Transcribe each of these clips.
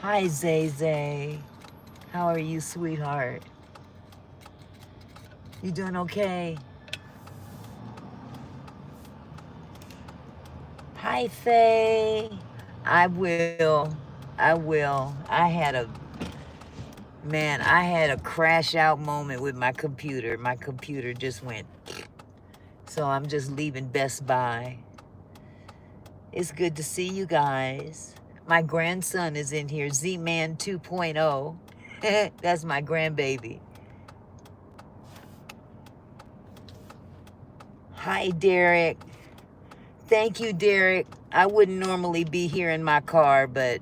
Hi, Zay Zay. How are you, sweetheart? You doing okay? Hi, Faye. I will. I will. I had a crash out moment with my computer. My computer just went. So I'm just leaving Best Buy. It's good to see you guys. My grandson is in here, Z-Man 2.0. That's my grandbaby. Hi, Derek. Thank you, Derek. I wouldn't normally be here in my car, but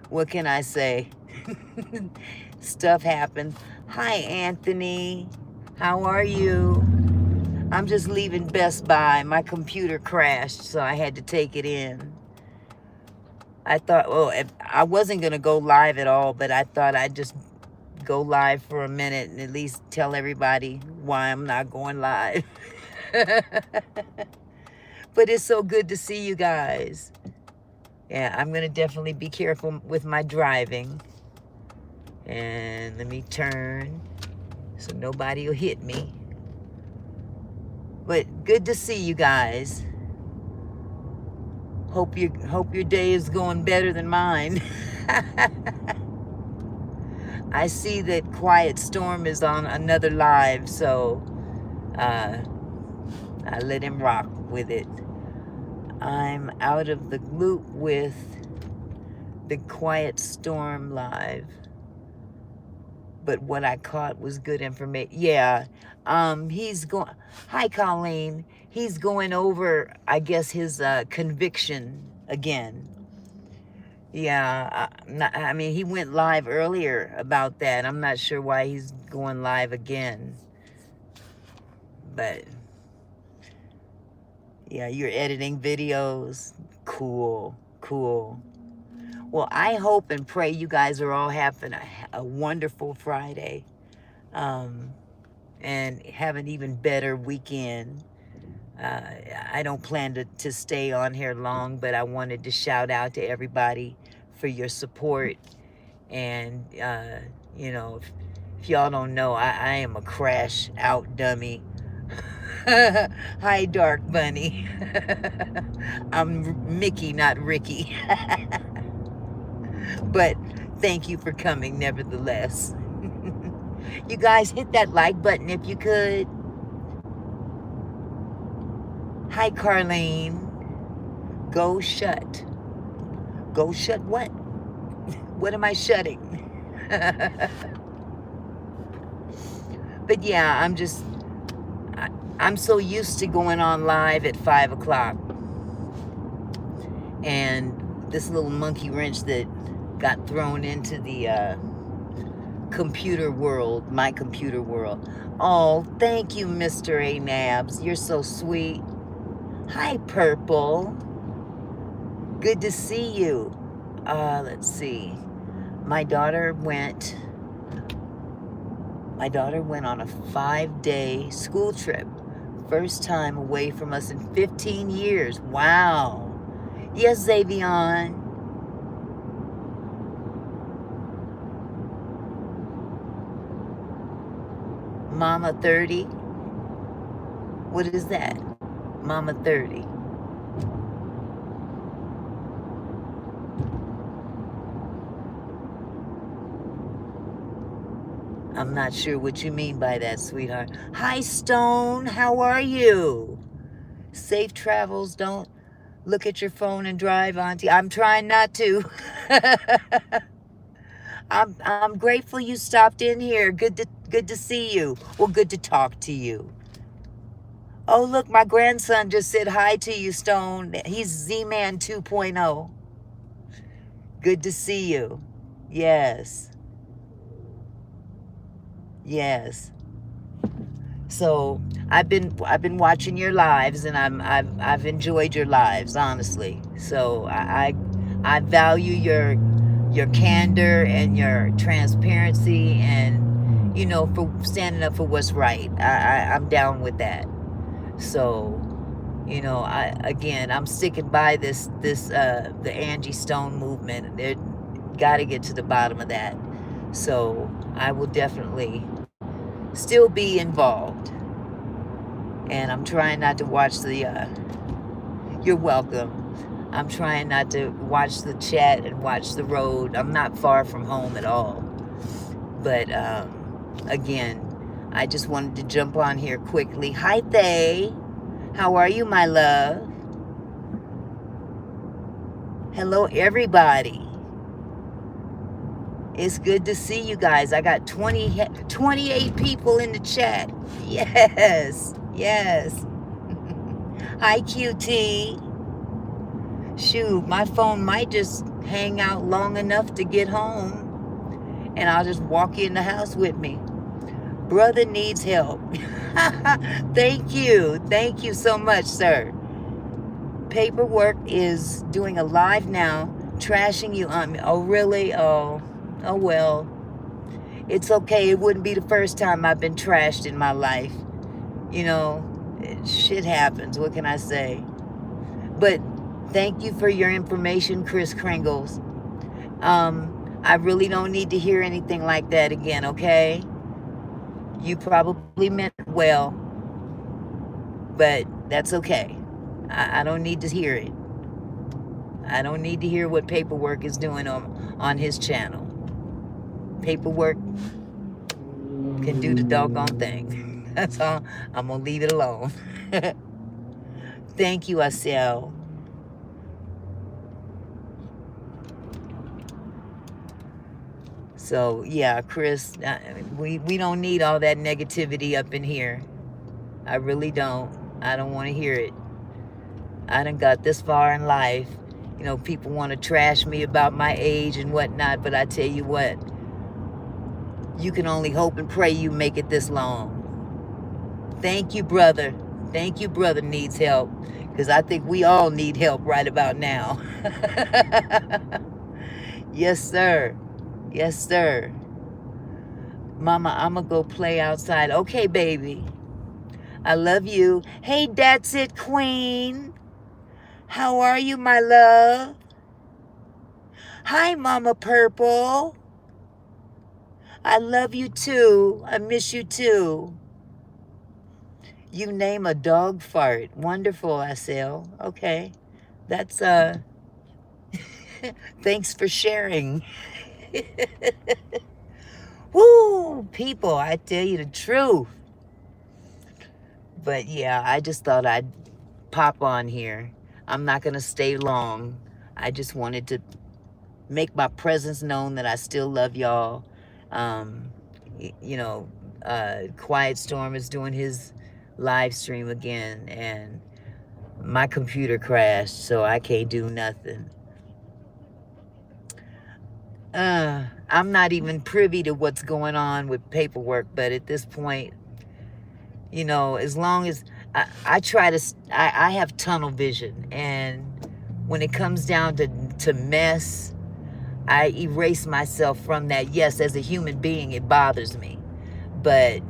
what can I say? Stuff happens. Hi, Anthony. How are you? I'm just leaving Best Buy. My computer crashed, so I had to take it in. I thought, I wasn't going to go live at all, but I thought I'd just go live for a minute and at least tell everybody why I'm not going live. But it's so good to see you guys. Yeah, I'm going to definitely be careful with my driving. And let me turn so nobody will hit me. But good to see you guys. Hope your day is going better than mine. I see that Quiet Storm is on another live, so I let him rock with it. I'm out of the loop with the Quiet Storm live, but what I caught was good information. Yeah, he's going. Hi, Colleen. He's going over, I guess, his conviction again. Yeah, I mean, he went live earlier about that. I'm not sure why he's going live again, but yeah, you're editing videos. Cool, cool. Well, I hope and pray you guys are all having a wonderful Friday, and have an even better weekend. I don't plan to stay on here long, but I wanted to shout out to everybody for your support. And, if y'all don't know, I am a crash out dummy. Hi, Dark Bunny. I'm Mickey, not Ricky. But thank you for coming, nevertheless. You guys, hit that like button if you could. Hi, Carlene. Go shut. Go shut what? What am I shutting? But yeah, I'm so used to going on live at 5 o'clock. And this little monkey wrench that got thrown into the computer world, my computer world. Oh, thank you, Mr. A. Nabs. You're so sweet. Hi, Purple. Good to see you. Let's see. My daughter went on a 5-day school trip. First time away from us in 15 years. Wow. Yes, Xavion. Mama 30. What is that? Mama 30. I'm not sure what you mean by that, sweetheart. Hi, Stone. How are you? Safe travels. Don't look at your phone and drive, Auntie. I'm trying not to. I'm grateful you stopped in here. Good to see you. Well, good to talk to you. Oh, look, my grandson just said hi to you, Stone. He's Z-Man 2.0. Good to see you. Yes. Yes. So I've been watching your lives, and I've enjoyed your lives, honestly. So I value your candor and your transparency, and for standing up for what's right. I'm down with that. So I'm sticking by this the Angie Stone movement. got to get to the bottom of that. So I will definitely still be involved. And I'm trying not to watch the, you're welcome. I'm trying not to watch the chat and watch the road. I'm not far from home at all. But again, I just wanted to jump on here quickly. Hi, Thay. How are you, my love? Hello, everybody. It's good to see you guys. I got 28 people in the chat. Yes, yes. Hi, QT. Shoot, my phone might just hang out long enough to get home, and I'll just walk in the house with me. Brother needs help. Thank you. Thank you so much, sir. Paperwork is doing a live now, trashing you on me. Oh, really? Oh well. It's okay. It wouldn't be the first time I've been trashed in my life. You know, shit happens. What can I say? But thank you for your information, Chris Kringles. I really don't need to hear anything like that again, okay? You probably meant well, but that's okay. I don't need to hear it. I don't need to hear what Paperwork is doing on his channel. Paperwork can do the doggone thing. That's all. I'm going to leave it alone. Thank you, Asel. So, yeah, Chris, we don't need all that negativity up in here. I really don't. I don't want to hear it. I done got this far in life. You know, people want to trash me about my age and whatnot, but I tell you what, you can only hope and pray you make it this long. Thank you, brother. Thank you, brother needs help, because I think we all need help right about now. Yes, sir. Yes, sir. Mama, I'm going to go play outside. Okay, baby. I love you. Hey, that's it, queen. How are you, my love? Hi, Mama Purple. I love you too. I miss you too. You name a dog fart. Wonderful, Asel. Okay. That's, thanks for sharing. Woo, people, I tell you the truth. But yeah, I just thought I'd pop on here. I'm not going to stay long. I just wanted to make my presence known that I still love y'all. You know, Quiet Storm is doing his live stream again, and my computer crashed, so I can't do nothing. I'm not even privy to what's going on with Paperwork, but at this point, you know, as long as I try to, I have tunnel vision, and when it comes down to mess, I erase myself from that. Yes, as a human being, it bothers me, but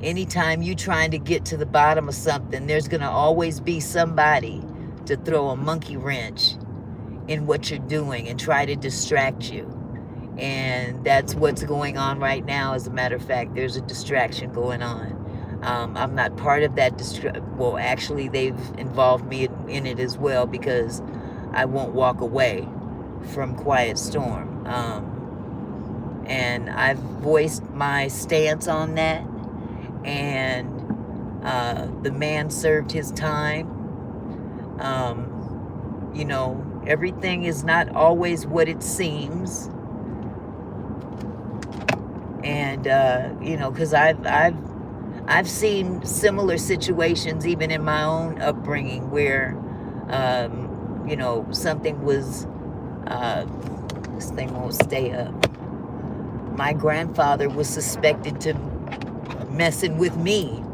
anytime you trying to get to the bottom of something, there's gonna always be somebody to throw a monkey wrench in what you're doing and try to distract you. And that's what's going on right now. As a matter of fact, there's a distraction going on. I'm not part of that well, actually, they've involved me in it as well, because I won't walk away from Quiet Storm. And I've voiced my stance on that, and the man served his time. You know, everything is not always what it seems. And you know, because I've seen similar situations even in my own upbringing where you know, something was this thing won't stay up. My grandfather was suspected to messing with me,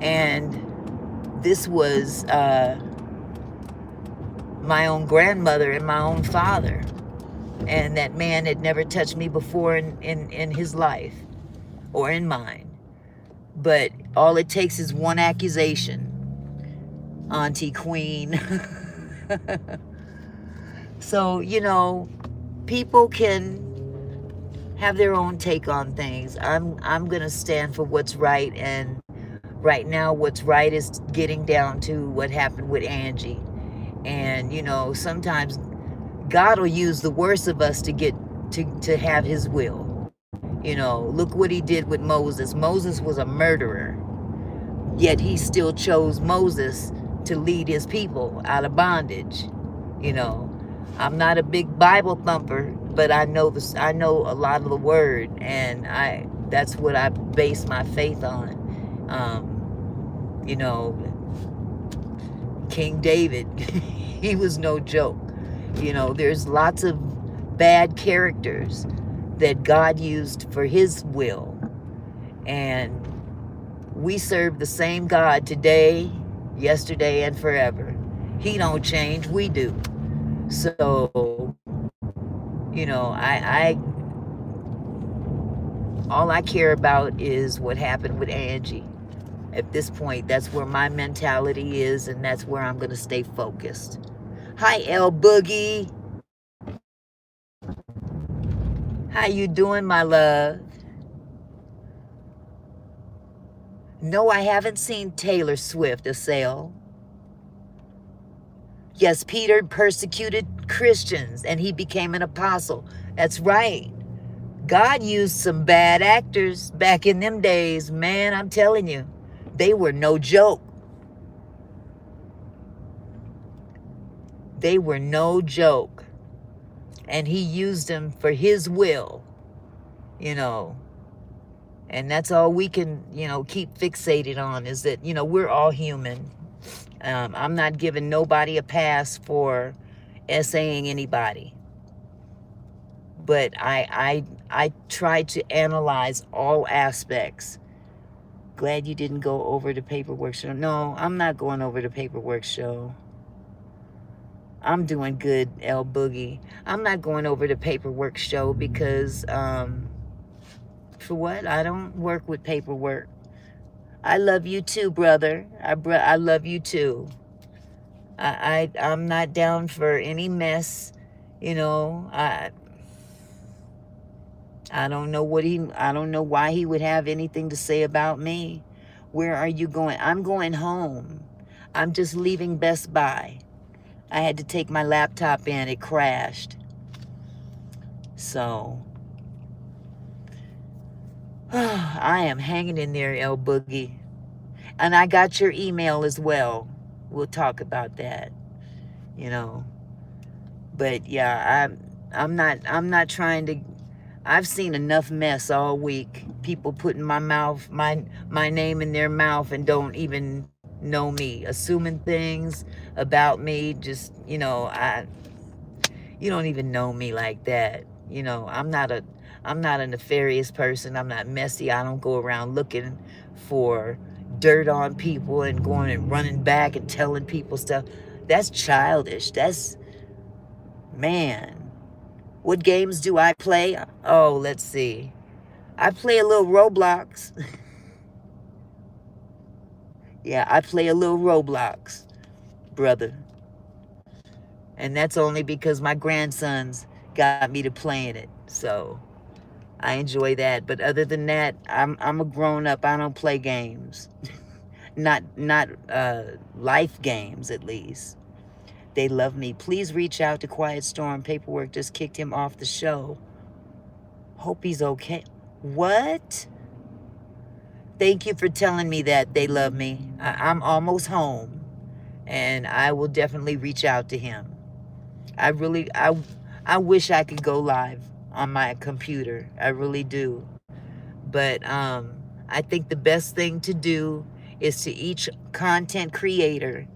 and this was my own grandmother and my own father, and that man had never touched me before in his life or in mine. But all it takes is one accusation, Auntie Queen. So, you know, people can have their own take on things. I'm gonna stand for what's right, and right now what's right is getting down to what happened with Angie. And sometimes God will use the worst of us to get to have his will. Look what he did with Moses. Moses was a murderer, yet he still chose Moses to lead his people out of bondage. You know, I'm not a big Bible thumper, but I know this. I know a lot of the word, and that's what I base my faith on. You know, King David, he was no joke. There's lots of bad characters that God used for his will, and we serve the same God today, yesterday, and forever. He don't change, we do. So, I all I care about is what happened with Angie. At this point, that's where my mentality is, and that's where I'm going to stay focused. Hi, El Boogie. How you doing, my love? No, I haven't seen Taylor Swift, a sale. Yes, Peter persecuted Christians and he became an apostle. That's right. God used some bad actors back in them days. Man, I'm telling you, they were no joke. They were no joke. And he used them for his will, And that's all we can, keep fixated on is that, we're all human. I'm not giving nobody a pass for essaying anybody. But I try to analyze all aspects. Glad you didn't go over the paperwork show. No, I'm not going over the paperwork show. I'm doing good, El Boogie. I'm not going over the paperwork show because, for what? I don't work with paperwork. I love you too, brother. I love you too. I'm not down for any mess. I don't know I don't know why he would have anything to say about me. Where are you going? I'm going home. I'm just leaving Best Buy. I had to take my laptop in. It crashed. So, I am hanging in there, El Boogie. And I got your email as well. We'll talk about that, But yeah, I'm not trying to. I've seen enough mess all week. People putting my name in their mouth and don't even know me, assuming things about me. Just you don't even know me like that. I'm not a nefarious person. I'm not messy. I don't go around looking for dirt on people and going and running back and telling people stuff. That's childish. Man. What games do I play? Oh, let's see. I play a little Roblox. Yeah, I play a little Roblox, brother. And that's only because my grandsons got me to playing it. So I enjoy that. But other than that, I'm a grown up. I don't play games. not life games, at least. They love me. Please reach out to Quiet Storm. Paperwork just kicked him off the show. Hope he's okay. What? Thank you for telling me that they love me. I'm almost home, and I will definitely reach out to him. I wish I could go live on my computer. I really do. But I think the best thing to do is to each content creator